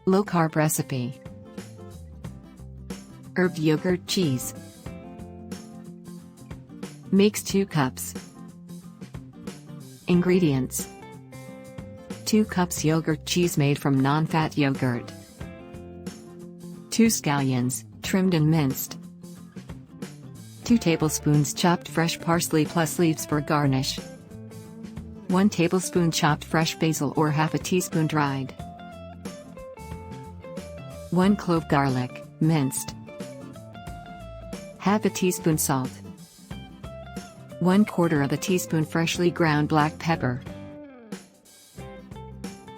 Low-carb recipe. Herb yogurt cheese. Makes 2 cups. Ingredients: 2 cups yogurt cheese made from non-fat yogurt. 2 scallions, trimmed and minced. 2 tablespoons chopped fresh parsley plus leaves for garnish. 1 tablespoon chopped fresh basil or half a teaspoon dried. 1 clove garlic, minced. Half a teaspoon salt. 1/4 teaspoon freshly ground black pepper.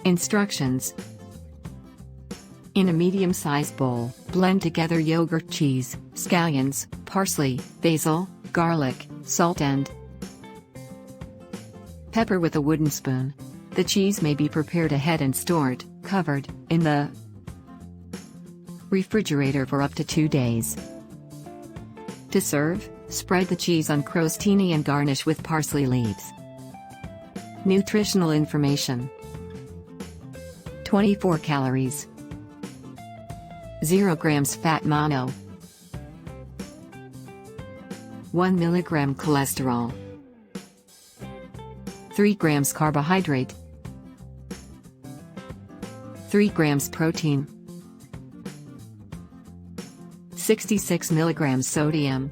Instructions: in a medium-sized bowl, blend together yogurt cheese, scallions, parsley, basil, garlic, salt and pepper with a wooden spoon. The cheese may be prepared ahead and stored, covered, in the refrigerator for up to 2 days. To serve, spread the cheese on crostini and garnish with parsley leaves. Nutritional information: 24 calories, 0 grams fat mono, 1 milligram cholesterol, 3 grams carbohydrate, 3 grams protein, 66 milligrams sodium.